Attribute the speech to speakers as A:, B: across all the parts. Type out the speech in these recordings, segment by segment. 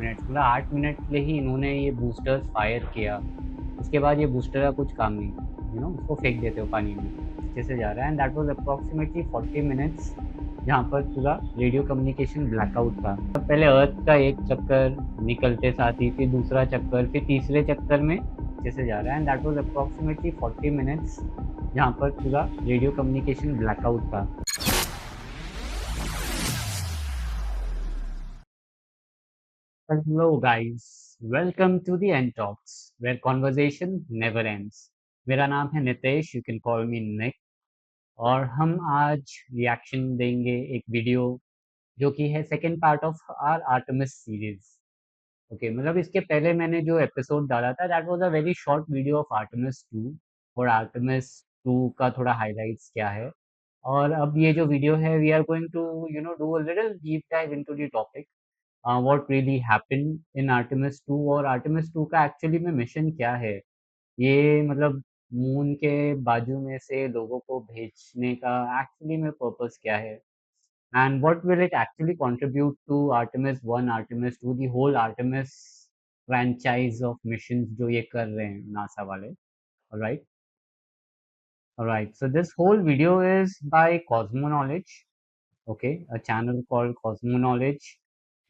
A: Minute, मतलब 8 minute में ही इन्होंने ये बूस्टर्स फायर किया। उसके बाद ये बूस्टर का कुछ काम नहीं, उसको फेंक देते हो पानी में, अच्छे से जा रहा है। And that was approximately 40 minutes, जहाँ पर पूरा रेडियो कम्युनिकेशन ब्लैकआउट था। तब पहले अर्थ का एक चक्कर निकलते साथ ही, फिर दूसरा चक्कर, फिर तीसरे चक्कर में अच्छे से जा रहा है। And that was approximately 40 minutes, जहाँ पर पूरा रेडियो कम्युनिकेशन ब्लैकआउट था। Hello guys, welcome to the End Talks, where conversation never ends. मेरा नाम है Nitesh, you can call me Nick, और हम आज रिएक्शन देंगे एक वीडियो जो कि है second part of our Artemis series. Okay, मतलब इसके पहले मैंने जो एपिसोड डाला था that was a very short video of Artemis 2, और आर्टेमिस 2 का थोड़ा हाइलाइट्स क्या है। और अब ये जो वीडियो है, we are going to do a little deep dive into the topic, what really happened in Artemis 2, और आर्टेमिस 2 का एक्चुअली में मिशन क्या है। ये मतलब मून के बाजू में से लोगों को भेजने का एक्चुअली में पर्पस क्या है, and what will it actually contribute to Artemis 1, Artemis 2, the whole Artemis franchise of missions जो ये कर रहे हैं नासा वाले। Alright, alright, so this whole video is by Cosmoknowledge, okay, a channel called Cosmoknowledge.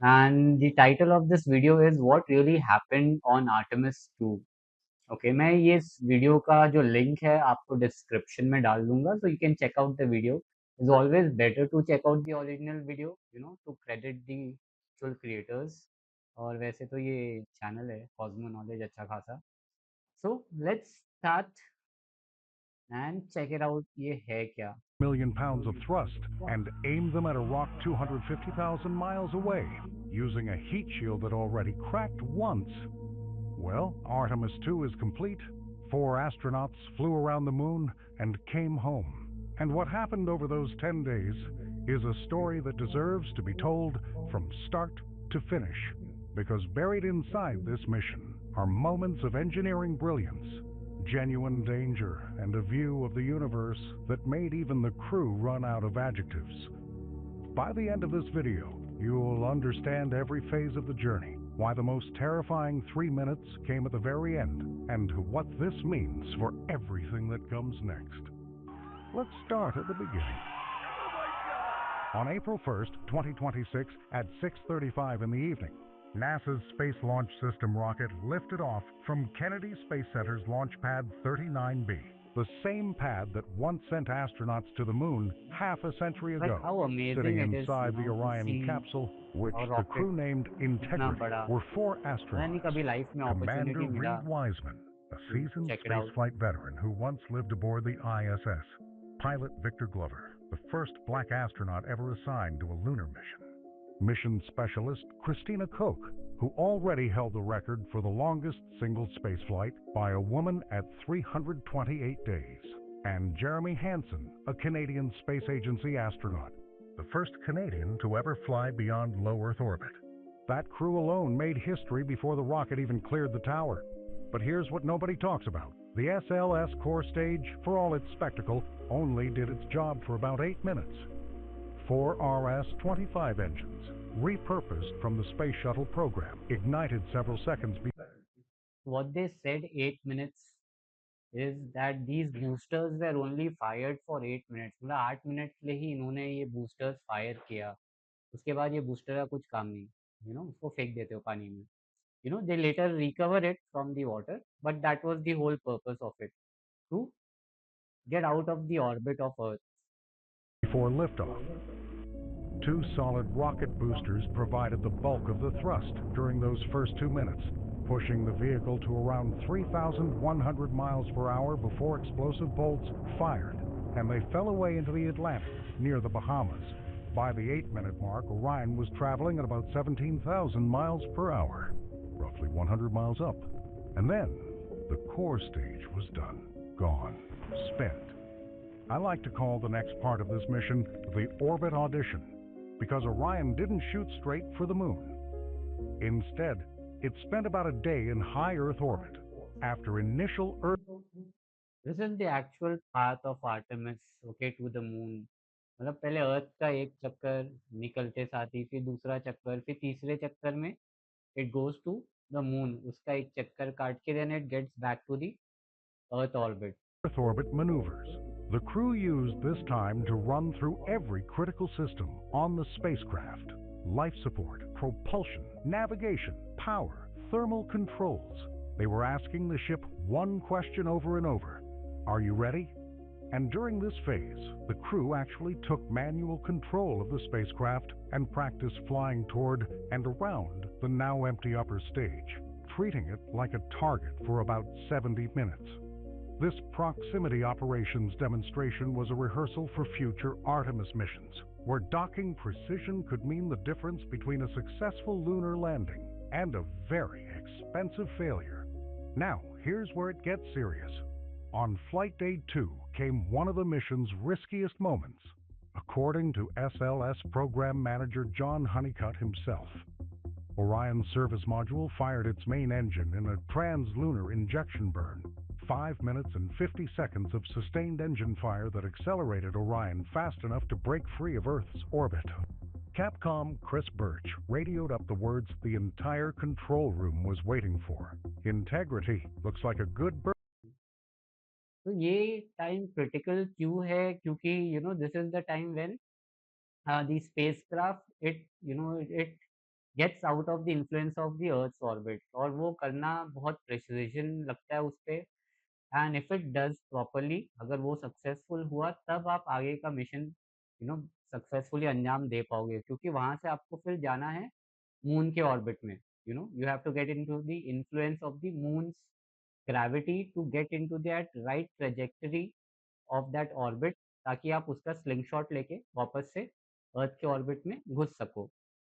A: And the title of this video is What Really Happened on Artemis 2. Okay, मैं ये इस video का जो लिंक है आपको डिस्क्रिप्शन में डाल दूंगा, so you can check out the video. It's always better to check out the original video, to credit the actual creators. और वैसे तो ये चैनल है कॉस्मो नॉलेज अच्छा खासा। So let's start and check it out, ये है क्या।
B: Million pounds of thrust and aim them at a rock 250,000 miles away using a heat shield that already cracked once. Well, Artemis II is complete. 4 astronauts flew around the moon and came home. And what happened over those 10 days is a story that deserves to be told from start to finish. Because buried inside this mission are moments of engineering brilliance, genuine danger, and a view of the universe that made even the crew run out of adjectives. By the end of this video, you will understand every phase of the journey, why the most terrifying 3 minutes came at the very end, and what this means for everything that comes next. Let's start at the beginning. On April 1st, 2026, at 6:35 in the evening, NASA's Space Launch System rocket lifted off from Kennedy Space Center's Launch Pad 39B, the same pad that once sent astronauts to the moon half a century
A: But
B: ago.
A: how amazing
B: Sitting
A: it is,
B: inside the
A: to
B: Orion
A: see
B: capsule, which
A: a
B: the
A: rocket
B: crew named
A: इतना
B: Integrity,
A: बड़ा।
B: were 4
A: पता नहीं
B: astronauts.
A: कभी life में
B: Commander
A: opportunity मिला
B: Reed Wiseman, a seasoned
A: check it out.
B: spaceflight veteran who once lived aboard the ISS. Pilot Victor Glover, the first black astronaut ever assigned to a lunar mission. Mission specialist Christina Koch, who already held the record for the longest single spaceflight by a woman at 328 days. And Jeremy Hansen, a Canadian Space Agency astronaut, the first Canadian to ever fly beyond low Earth orbit. That crew alone made history before the rocket even cleared the tower. But here's what nobody talks about. The SLS core stage, for all its spectacle, only did its job for about 8 minutes. 4 RS-25 engines, repurposed from the Space Shuttle program, ignited several seconds before.
A: What they said 8 minutes is that these boosters were only fired for 8 minutes, मतलब 8 minute में ही इन्होंने ये boosters fire किया। उसके बाद ये booster का कुछ काम नहीं, उसको फेंक देते हो पानी में। They later recover it from the water, but that was the whole purpose of it, to get out of the orbit of Earth.
B: Before liftoff, 2 solid rocket boosters provided the bulk of the thrust during those first 2 minutes, pushing the vehicle to around 3,100 miles per hour before explosive bolts fired, and they fell away into the Atlantic near the Bahamas. By the 8-minute mark, Orion was traveling at about 17,000 miles per hour, roughly 100 miles up. And then, the core stage was done, gone, spent. I like to call the next part of this mission the orbit audition, because Orion didn't shoot straight for the moon. Instead, it spent about a day in high Earth orbit. After initial Earth...
A: This is the actual path of Artemis, okay, to the moon. मतलब पहले अर्थ का एक चक्कर निकलते साथ ही, फिर दूसरा चक्कर, फिर तीसरे चक्कर में it goes to the moon, उसका एक चक्कर काट के then it gets back to the earth orbit.
B: Earth orbit maneuvers. The crew used this time to run through every critical system on the spacecraft. Life support, propulsion, navigation, power, thermal controls. They were asking the ship one question over and over. Are you ready? And during this phase, the crew actually took manual control of the spacecraft and practiced flying toward and around the now empty upper stage, treating it like a target for about 70 minutes. This proximity operations demonstration was a rehearsal for future Artemis missions, where docking precision could mean the difference between a successful lunar landing and a very expensive failure. Now, here's where it gets serious. On Flight Day 2 came one of the mission's riskiest moments, according to SLS Program Manager John Honeycutt himself. Orion's service module fired its main engine in a trans-lunar injection burn. 5 minutes and 50 seconds of sustained engine fire that accelerated Orion fast enough to break free of Earth's orbit. Capcom Chris Birch radioed up the words the entire control room was waiting for. Integrity looks like a good bird.
A: तो ये time critical क्यों है, क्योंकि this is the time when the spacecraft it gets out of the influence of the earth's orbit, और वो करना बहुत precision लगता है उस पे। And if it does properly, अगर वो सक्सेसफुल हुआ तब आप आगे का मिशन सक्सेसफुली अंजाम दे पाओगे, क्योंकि वहां से आपको फिर जाना है मून के ऑर्बिट में। You have to get into the influence of the moon's gravity to get into that right trajectory of that orbit, ताकि आप उसका slingshot लेके वापस से अर्थ के ऑर्बिट में घुस सको।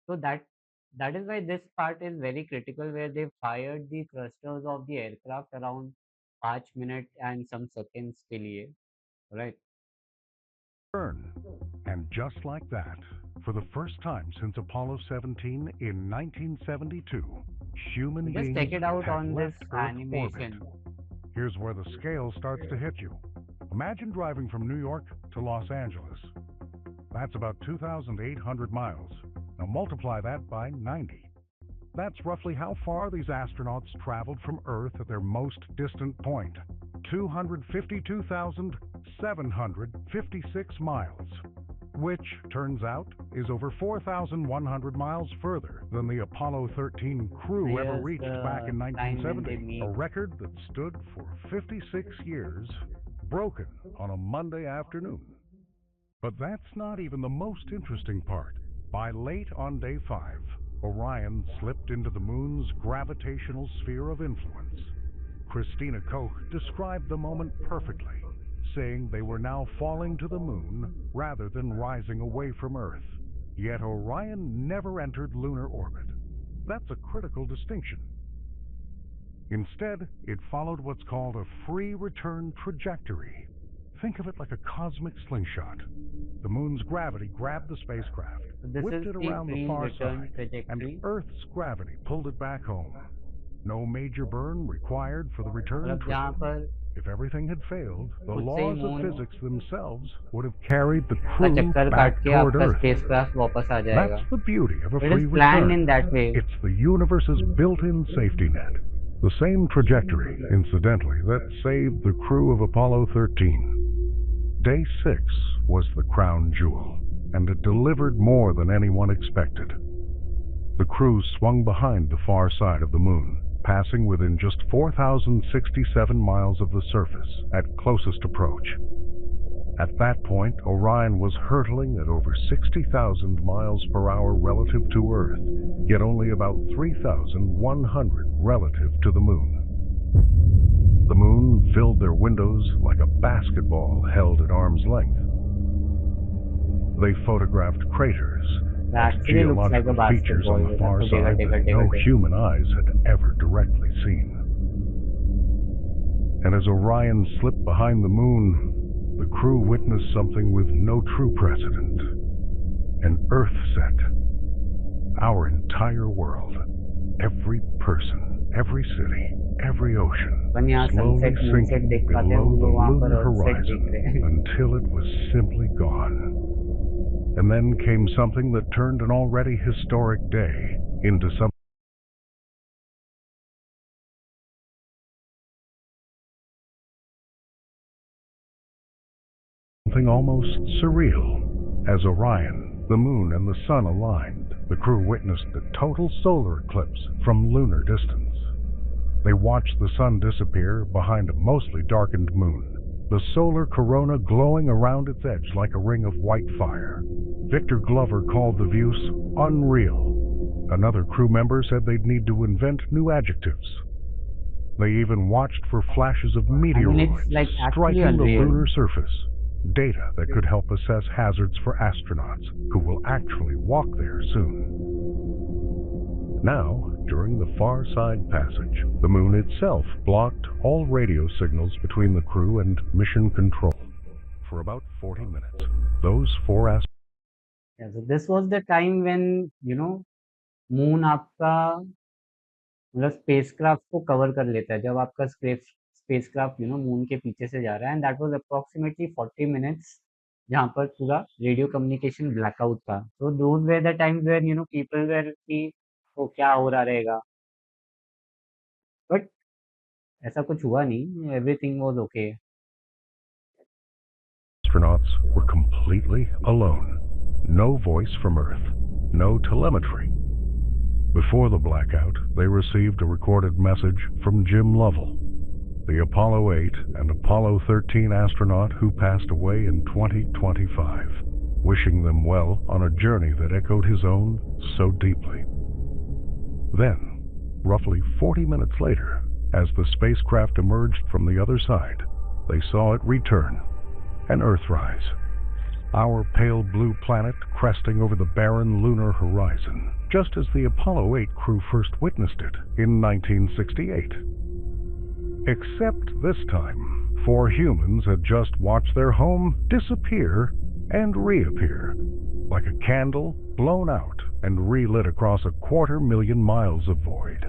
A: तो that is why this part is very critical, where they fired the thrusters of the aircraft around 5 minutes and some seconds के लिए, right?
B: Burn. And just like that, for the first time since Apollo 17 in 1972, human
A: Just check
B: beings
A: it out
B: had
A: on this
B: left Earth
A: animation.
B: orbit. Here's where the scale starts to hit you. Imagine driving from New York to Los Angeles. That's about 2,800 miles. Now multiply that by 90. That's roughly how far these astronauts traveled from Earth at their most distant point, 252,756 miles, which, turns out, is over 4,100 miles further than the Apollo 13 crew ever
A: Here's
B: reached
A: the
B: back in
A: time when they
B: 1970, a
A: meet.
B: record that stood for 56 years, broken on a Monday afternoon. But that's not even the most interesting part. By late on day 5, Orion slipped into the moon's gravitational sphere of influence. Christina Koch described the moment perfectly, saying they were now falling to the moon rather than rising away from Earth. Yet Orion never entered lunar orbit. That's a critical distinction. Instead, it followed what's called a free return trajectory. Think of it like a cosmic slingshot. The moon's gravity grabbed the spacecraft,
A: So this
B: whipped
A: is
B: it
A: the
B: around the
A: free
B: far
A: return
B: side, and
A: trajectory.
B: Earth's gravity pulled it back home. No major burn required for the return
A: मतलब
B: trip.
A: जहाँ पर
B: If everything had failed, the
A: खुद से ही
B: laws of
A: moon
B: physics themselves would have carried the
A: का
B: crew
A: चक्कर
B: back
A: काट के
B: toward
A: आपका
B: Earth.
A: स्पेसक्राफ्ट वापस आ जाएगा।
B: That's the beauty of a
A: It
B: free
A: is planned in
B: return.
A: that way.
B: It's the universe's built-in safety net. The same trajectory, incidentally, that saved the crew of Apollo 13. Day 6 was the crown jewel, and it delivered more than anyone expected. The crew swung behind the far side of the moon, passing within just 4,067 miles of the surface at closest approach. At that point, Orion was hurtling at over 60,000 miles per hour relative to Earth, yet only about 3,100 relative to the moon. The moon filled their windows like a basketball held at arm's length. They photographed craters
A: It
B: and
A: actually looks like a
B: geological features on
A: basketball.
B: the far
A: देखो,
B: side
A: देखो,
B: that
A: देखो,
B: no
A: देखो।
B: human eyes had ever directly seen. And as Orion slipped behind the moon, the crew witnessed something with no true precedent. An Earth set. Our entire world, every person, every city, every ocean,
A: अपन यहाँ
B: slowly
A: sunset मूनसेट
B: sinking
A: देख पाते हैं,
B: below
A: हम
B: the
A: लोग वहाँ पर
B: lunar
A: अर्थ set देख रहे
B: horizon
A: हैं।
B: until it was simply gone. And then came something that turned an already historic day into something something almost surreal. As Orion, the moon, and the sun aligned, the crew witnessed a total solar eclipse from lunar distance. They watched the sun disappear behind a mostly darkened moon, the solar corona glowing around its edge like a ring of white fire. Victor Glover called the views unreal. Another crew member said they'd need to invent new adjectives. They even watched for flashes of
A: I mean, it's
B: meteoroids
A: like actually
B: striking the
A: unreal.
B: lunar surface, data that could help assess hazards for astronauts who will actually walk there soon. Now, during the far side passage, the moon itself blocked all radio signals between the crew and mission control for about 40 minutes. Those four astronauts
A: Yeah, so this was the time when, moon आपका मतलब spacecraft को cover कर लेता है, जब आपका spacecraft moon के पीछे से जा रहा है, and that was approximately 40 minutes, जहाँ पर पूरा रेडियो कम्युनिकेशन ब्लैकआउट था. तो those were the times where people were कि तो क्या हो रहा रहेगा, बट ऐसा कुछ हुआ नहीं, everything was okay.
B: were completely alone. No voice from Earth, no telemetry. Before the blackout, they received a recorded message from Jim Lovell, the Apollo 8 and Apollo 13 astronaut who passed away in 2025, wishing them well on a journey that echoed his own so deeply. Then, roughly 40 minutes later, as the spacecraft emerged from the other side, they saw it return, an Earthrise, our pale blue planet cresting over the barren lunar horizon, just as the Apollo 8 crew first witnessed it in 1968. Except this time, 4 humans had just watched their home disappear and reappear, like a candle blown out and relit across 250,000 miles of void.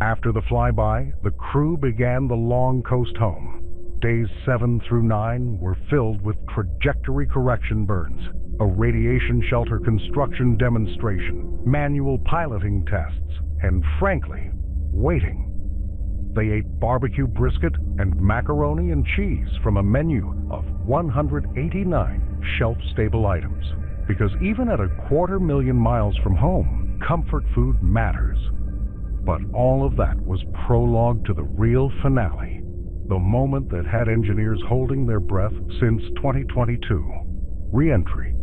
B: After the flyby, the crew began the long coast home. Days 7 through 9 were filled with trajectory correction burns, a radiation shelter construction demonstration, manual piloting tests, and frankly, waiting. They ate barbecue brisket and macaroni and cheese from a menu of 189 shelf-stable items. Because even at 250,000 miles from home, comfort food matters. But all of that was prologue to the real finale, the moment that had engineers holding their breath since 2022, re-entry.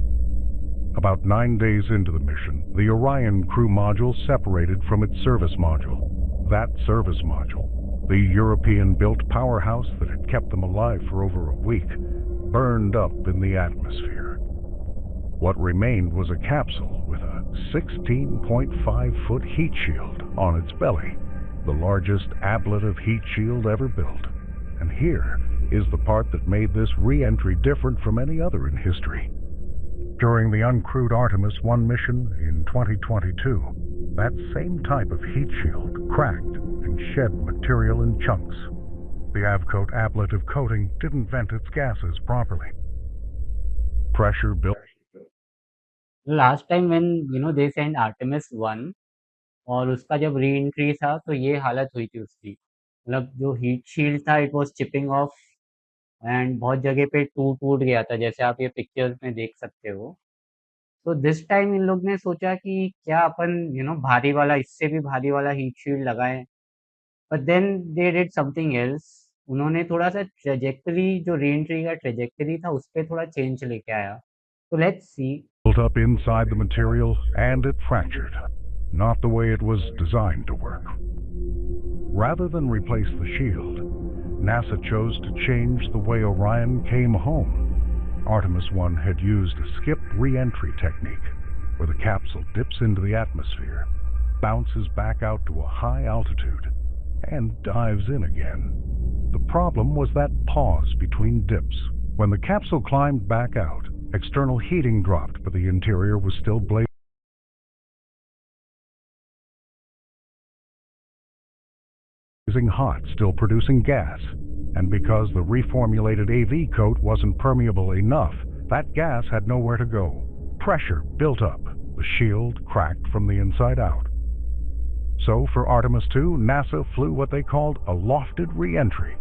B: About 9 days into the mission, the Orion crew module separated from its service module. That service module, the European-built powerhouse that had kept them alive for over a week, burned up in the atmosphere. What remained was a capsule with a 16.5-foot heat shield on its belly, the largest ablative heat shield ever built. And here is the part that made this re-entry different from any other in history. During the uncrewed Artemis I mission in 2022, that same type of heat shield cracked and shed material in chunks. The Avcoat ablative coating didn't vent its gases properly. Pressure built.
A: Last time when they send Artemis 1 और उसका जब re entry था, तो ये हालत हुई थी उसकी. मतलब जो हीट शील्ड था, it was chipping of, and बहुत जगह पे टूट टूट गया था, जैसे आप ये पिक्चर्स में देख सकते हो. तो दिस टाइम इन लोग ने सोचा कि क्या अपन भारी वाला, इससे भी भारी वाला हीट शील्ड लगाएं. But then they did something else. उन्होंने थोड़ा सा ट्रेजेक्टरी, जो री एंट्री का ट्रेजेक्टरी था, उस पर थोड़ा चेंज लेके आया. तो let's see.
B: Built up inside the material and it fractured, not the way it was designed to work. Rather than replace the shield, NASA chose to change the way Orion came home. Artemis I had used a skip re-entry technique, where the capsule dips into the atmosphere, bounces back out to a high altitude, and dives in again. The problem was that pause between dips. When the capsule climbed back out, external heating dropped, but the interior was still blazing hot, still producing gas. And because the reformulated AV coat wasn't permeable enough, that gas had nowhere to go. Pressure built up. The shield cracked from the inside out. So for Artemis II, NASA flew what they called a lofted re-entry.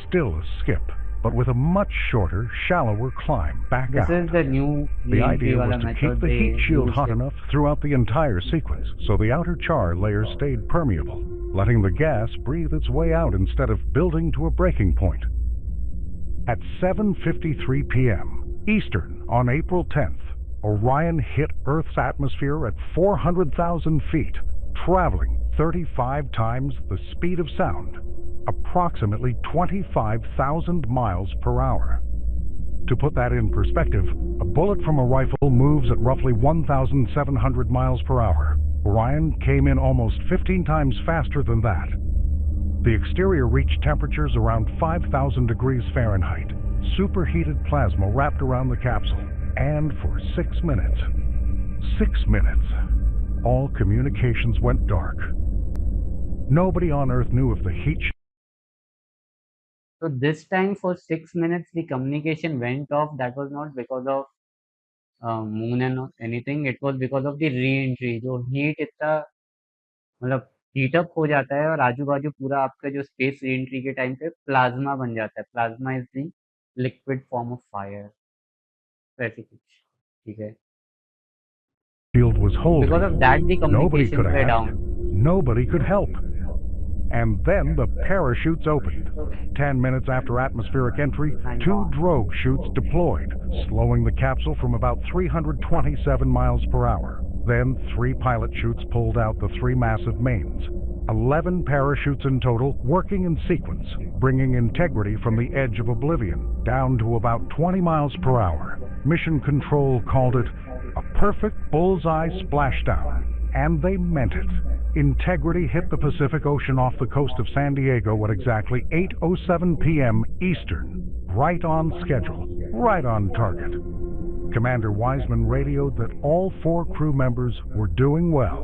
B: Still a skip, but with a much shorter, shallower climb back
A: This
B: out.
A: is the new
B: The
A: re-entry
B: idea was
A: wala
B: to keep
A: method
B: the heat
A: they
B: shield
A: used
B: hot
A: it.
B: enough throughout the entire sequence so the outer char layer stayed permeable, letting the gas breathe its way out instead of building to a breaking point. At 7:53 p.m. Eastern on April 10th, Orion hit Earth's atmosphere at 400,000 feet, traveling 35 times the speed of sound, approximately 25,000 miles per hour. To put that in perspective, a bullet from a rifle moves at roughly 1,700 miles per hour. Orion came in almost 15 times faster than that. The exterior reached temperatures around 5,000 degrees Fahrenheit, superheated plasma wrapped around the capsule, and for 6 minutes, all communications went dark. Nobody on Earth knew if the heat.
A: So this time for 6 minutes the communication went off. That was not because of moon and anything. It was because of the re-entry. जो heat इतना मतलब heat up हो जाता है और आजू बाजू पूरा आपका जो स्पेस री एंट्री के टाइम पे प्लाज्मा बन जाता है. Plasma is the liquid form of fire. ऐसे कुछ. ठीक है.
B: Field was
A: Because of
B: holding.
A: that the
B: Nobody could
A: communications were
B: ask.
A: down.
B: Nobody could help. And then the parachutes opened. 10 minutes after atmospheric entry, two drogue chutes deployed, slowing the capsule from about 327 miles per hour. Then 3 pilot chutes pulled out the 3 massive mains. 11 parachutes in total working in sequence, bringing integrity from the edge of oblivion down to about 20 miles per hour. Mission Control called it a perfect bullseye splashdown, and they meant it. Integrity hit the Pacific Ocean off the coast of San Diego at exactly 8:07 p.m. Eastern, right on schedule, right on target. Commander Wiseman radioed that all 4 crew members were doing well.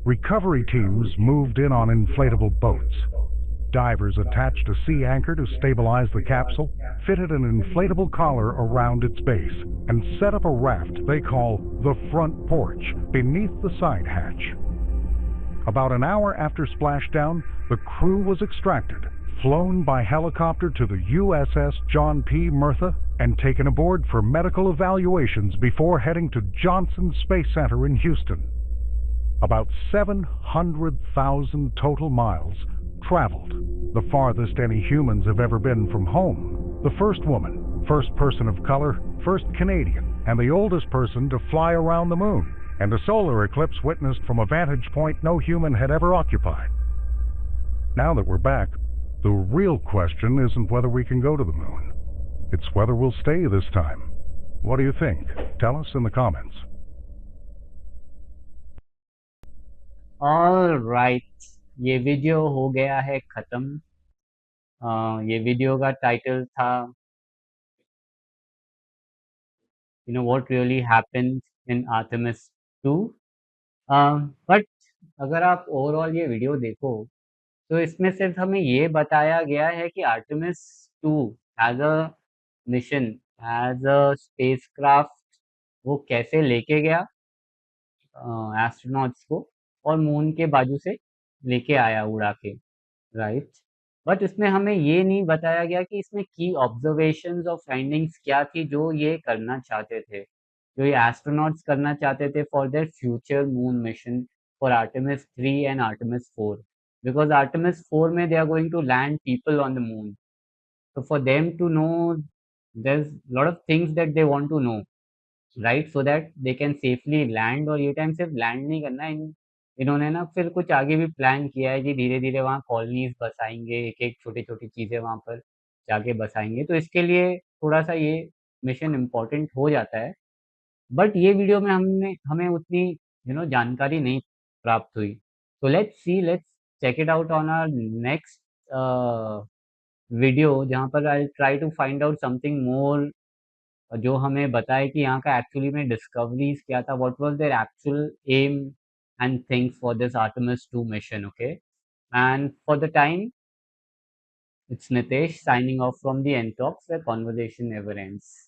B: Recovery teams moved in on inflatable boats. Divers attached a sea anchor to stabilize the capsule, fitted an inflatable collar around its base, and set up a raft they call the front porch beneath the side hatch. About an hour after splashdown, the crew was extracted, flown by helicopter to the USS John P. Murtha, and taken aboard for medical evaluations before heading to Johnson Space Center in Houston. About 700,000 total miles traveled, the farthest any humans have ever been from home. The first woman, first person of color, first Canadian, and the oldest person to fly around the moon, and a solar eclipse witnessed from a vantage point no human had ever occupied. Now that we're back, the real question isn't whether we can go to the moon. It's whether we'll stay this time. What do you think? Tell us in the comments.
A: All right. ये video हो गया है खत्म. ये video का title था what really happened in Artemis 2. But अगर आप ओवरऑल ये वीडियो देखो तो इसमें सिर्फ हमें ये बताया गया है कि Artemis 2 as a mission, as a spacecraft, वो कैसे लेके गया एस्ट्रोनॉट्स को और मून के बाजू से लेके आया उड़ा के, राइट. बट इसमें हमें ये नहीं बताया गया कि इसमें की ऑब्जर्वेशंस और फाइंडिंग्स क्या थी जो ये करना चाहते थे, जो ये एस्ट्रोनॉट्स करना चाहते थे for their future moon mission for Artemis 3 and Artemis 4. Because Artemis 4 में they are going to land people on the moon. So for them to know, there's a lot of things that they want to know, right, so that they can safely land. और ये time सिर्फ land नहीं करना है, इन्होंने ना फिर कुछ आगे भी प्लान किया है कि धीरे धीरे वहाँ कॉलोनीज बसाएंगे, एक एक छोटी छोटी चीज़ें वहाँ पर जाके बसाएंगे. तो इसके लिए थोड़ा सा ये मिशन इम्पोर्टेंट हो जाता है. बट ये वीडियो में हमने हमें उतनी जानकारी नहीं प्राप्त हुई. तो let's check it out on our next video, जहाँ पर I try to find out something more, जो हमें बताए कि यहाँ का एक्चुअली में डिस्कवरीज क्या था, what was there actual aim and things for this Artemis 2 mission. Okay, and for the time it's Nitesh signing off from the End Talks, where conversation never ends.